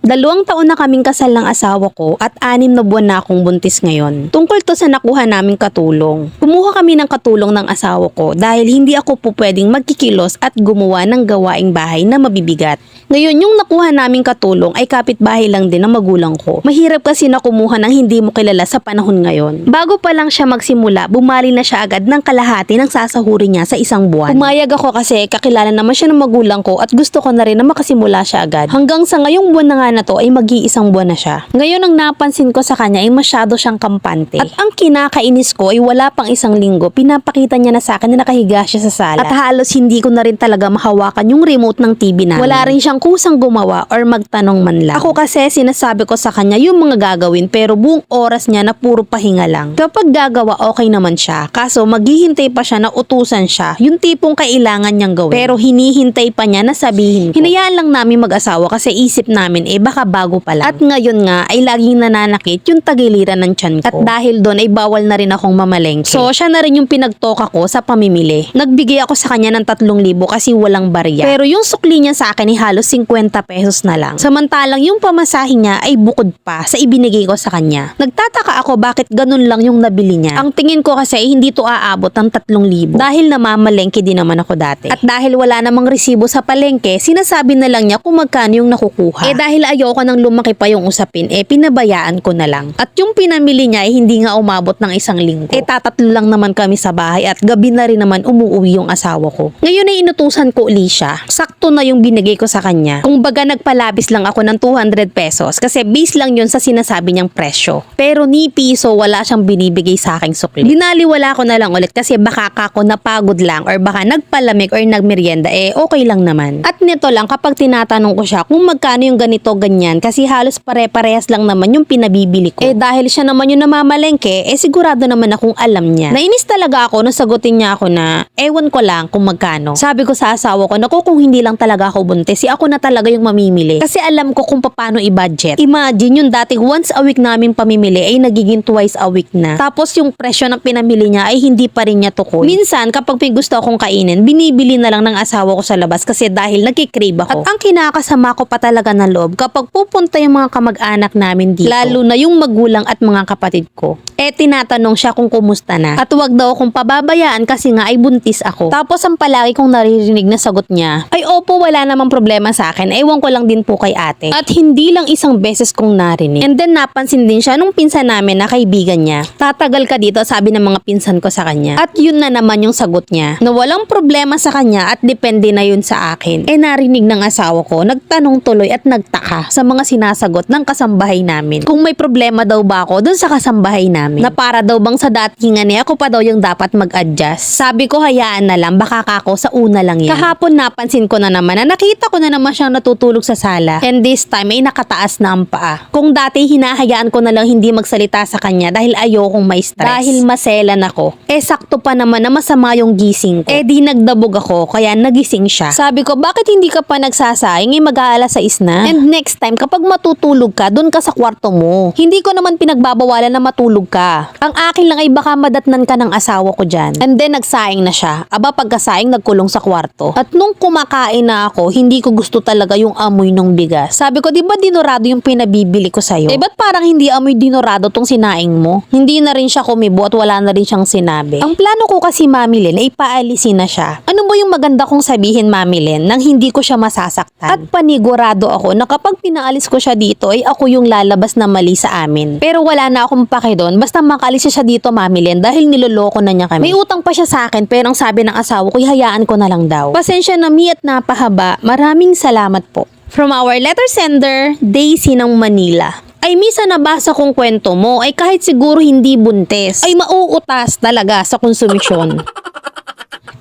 2 taon na kaming kasal ng asawa ko at 6 na buwan na akong buntis ngayon. Tungkol to sa nakuha naming katulong. Kumuha kami ng katulong ng asawa ko dahil hindi ako po pwedeng magkikilos at gumawa ng gawaing bahay na mabibigat. Ngayon yung nakuha naming katulong ay kapitbahay lang din ng magulang ko. Mahirap kasi na kumuha ng hindi mo kilala sa panahon ngayon. Bago pa lang siya magsimula, bumali na siya agad ng kalahati ng sasahurin niya sa isang buwan. Pumayag ako kasi kakilala naman siya ng magulang ko at gusto ko na rin na makasimula siya agad. Hanggang sa ngayong buwan na nga na to ay mag-iisang buwan na siya. Ngayon ang napansin ko sa kanya ay masyado siyang kampante. At ang kinakainis ko ay wala pang 1 linggo, pinapakita niya na sa akin na nakahiga siya sa sala. At halos hindi ko na rin talaga mahawakan yung remote ng TV namin. Wala rin siyang kusang gumawa or magtanong man lang. Ako kasi sinasabi ko sa kanya yung mga gagawin pero buong oras niya na puro pahinga lang. Kapag gagawa okay naman siya, kaso maghihintay pa siya na utusan siya, yung tipong kailangan niyang gawin. Pero hinihintay pa niya na sabihin ko. Hinayaan lang namin mag-asawa kasi isip namin baka bago pa lang. At ngayon nga ay laging nananakit yung tagiliran ng tiyan ko. At dahil doon ay bawal na rin akong mamalengke. So siya na rin yung pinagtoka ko sa pamimili. Nagbigay ako sa kanya ng 3,000 kasi walang barya. Pero yung sukli niya sa akin ay halos 50 pesos na lang. Samantalang yung pamasahe niya ay bukod pa sa ibinigay ko sa kanya. Nagtataka ako bakit ganun lang yung nabili niya. Ang tingin ko kasi hindi to aabot ng 3,000 dahil namamalengke din naman ako dati. At dahil wala namang resibo sa palengke, sinasabi na lang niya kung magkano yung nakukuha. Dahil ayoko nang lumaki pa yung usapin, pinabayaan ko na lang. At yung pinamili niya ay hindi nga umabot ng 1 linggo. Tatatlo lang naman kami sa bahay at gabi na rin naman umuwi yung asawa ko. Ngayon ay inutusan ko uli siya. Sakto na yung binigay ko sa kanya. Kung baga nagpalabis lang ako ng 200 pesos kasi base lang yun sa sinasabi niyang presyo. Pero ni piso wala siyang binibigay sa aking sukli. Binaliwala ko na lang ulit kasi baka ako napagod lang or baka nagpalamig or nagmerienda okay lang naman. At nito lang kapag tinatanong ko siya kung magkano yung ganito ganyan kasi halos pare-parehas lang naman yung pinabibili ko. Dahil siya naman yung namamalengke, sigurado naman akong alam niya. Nainis talaga ako nung sagutin niya ako na ewan ko lang kung magkano. Sabi ko sa asawa ko, naku kung hindi lang talaga ako buntis, ako na talaga yung mamimili. Kasi alam ko kung paano i-budget. Imagine yung dati once a week namin pamimili ay nagiging twice a week na. Tapos yung presyo ng pinamili niya ay hindi pa rin niya tukoy. Minsan kapag may gusto akong kainin, binibili na lang ng asawa ko sa labas kasi dahil nagkikrave ako. At ang kinakasama ko pa talaga ng loob kapag pupunta yung mga kamag-anak namin dito, lalo na yung magulang at mga kapatid ko. Tinatanong siya kung kumusta na. At wag daw akong pababayaan kasi nga ay buntis ako. Tapos ang palagi kong naririnig na sagot niya, ay opo wala namang problema sa akin. Ewan ko lang din po kay ate. At hindi lang 1 beses kong narinig. And then napansin din siya nung pinsan namin na kaibigan niya. Tatagal ka dito sabi ng mga pinsan ko sa kanya. At yun na naman yung sagot niya. Na walang problema sa kanya at depende na yun sa akin. Narinig ng asawa ko, nagtanong tuloy at nagtaka sa mga sinasagot ng kasambahay namin. Kung may problema daw ba ako dun sa kasambahay namin. Na para daw bang sa datingan ako pa daw yung dapat mag-adjust. Sabi ko hayaan na lang baka kako sa una lang yan. Kahapon napansin ko na naman na nakita ko na naman siyang natutulog sa sala. And this time ay nakataas na ang paa. Kung dati hinahayaan ko na lang hindi magsalita sa kanya dahil ayokong may stress. Dahil maselan ako. Sakto pa naman na masama yung gising ko. Di nagdabog ako kaya nagising siya. Sabi ko bakit hindi ka pa nagsasaing mag-aalas 6 na? And next time kapag matutulog ka doon ka sa kwarto mo. Hindi ko naman pinagbabawalan na matulog ka. Ang akin lang ay baka madatnan ka ng asawa ko dyan. And then nagsaing na siya. Aba pagkasaing nagkulong sa kwarto. At nung kumakain na ako, hindi ko gusto talaga yung amoy ng bigas. Sabi ko, di ba dinorado yung pinabibili ko sa'yo? Ba't parang hindi amoy dinorado tong sinaing mo? Hindi na rin siya kumibo at wala na rin siyang sinabi. Ang plano ko kasi Mami Len ay paalisin na siya. Ano ba yung maganda kong sabihin Mami Len nang hindi ko siya masasaktan? At panigurado ako na kapag pinaalis ko siya dito ay ako yung lalabas na mali sa amin. Pero wala na akong pake doon basta makalis siya dito Mami Len dahil niloloko na niya kami. May utang pa siya sa akin pero ang sabi ng asawa ko hayaan ko na lang daw. Pasensya na mi at napahaba. Maraming salamat po. From our letter sender, Daisy ng Manila. Ay misa nabasa kong kwento mo ay kahit siguro hindi buntis ay mauutas talaga sa konsumisyon.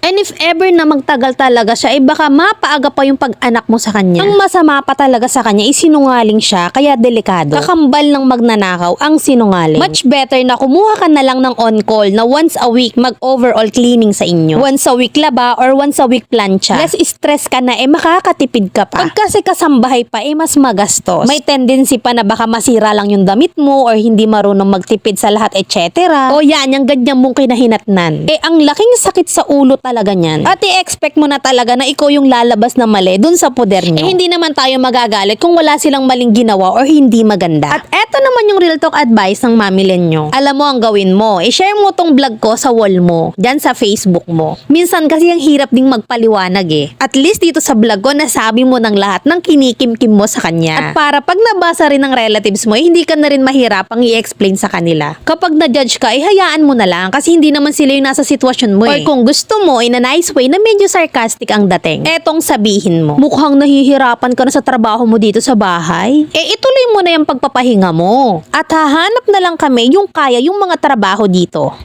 And if ever na magtagal talaga siya, baka mapaaga pa yung pag-anak mo sa kanya. Ang masama pa talaga sa kanya, sinungaling siya, kaya delikado. Kakambal ng magnanakaw ang sinungaling. Much better na kumuha ka na lang ng on-call na once a week mag-overall cleaning sa inyo. Once a week laba or once a week plancha. Less stress ka na, makakatipid ka pa. Pag kasi kasambahay pa, mas magastos. May tendency pa na baka masira lang yung damit mo or hindi marunong magtipid sa lahat, etc. O yan, yung ganyan mong kinahinatnan. Ang laking sakit sa ulo talaga talaga niyan. At i-expect mo na talaga na ikaw yung lalabas na mali dun sa poder nyo. Hindi naman tayo magagalit kung wala silang maling ginawa or hindi maganda. At eto naman yung real talk advice ng Mami Lenyo. Alam mo ang gawin mo, i-share mo tong vlog ko sa wall mo, dyan sa Facebook mo. Minsan kasi ang hirap ding magpaliwanag eh. At least dito sa vlog ko, nasabi mo ng lahat ng kinikim-kim mo sa kanya. At para pag nabasa rin ng relatives mo, hindi ka na rin mahirapang i-explain sa kanila. Kapag na-judge ka, hayaan mo na lang kasi hindi naman sila yung nasa sitwasyon mo eh. Or kung gusto mo, in a nice way na medyo sarcastic ang dating, etong sabihin mo, mukhang nahihirapan ka na sa trabaho mo dito sa bahay. Ituloy mo na yung pagpapahinga mo. At hahanap na lang kami yung kaya yung mga trabaho dito.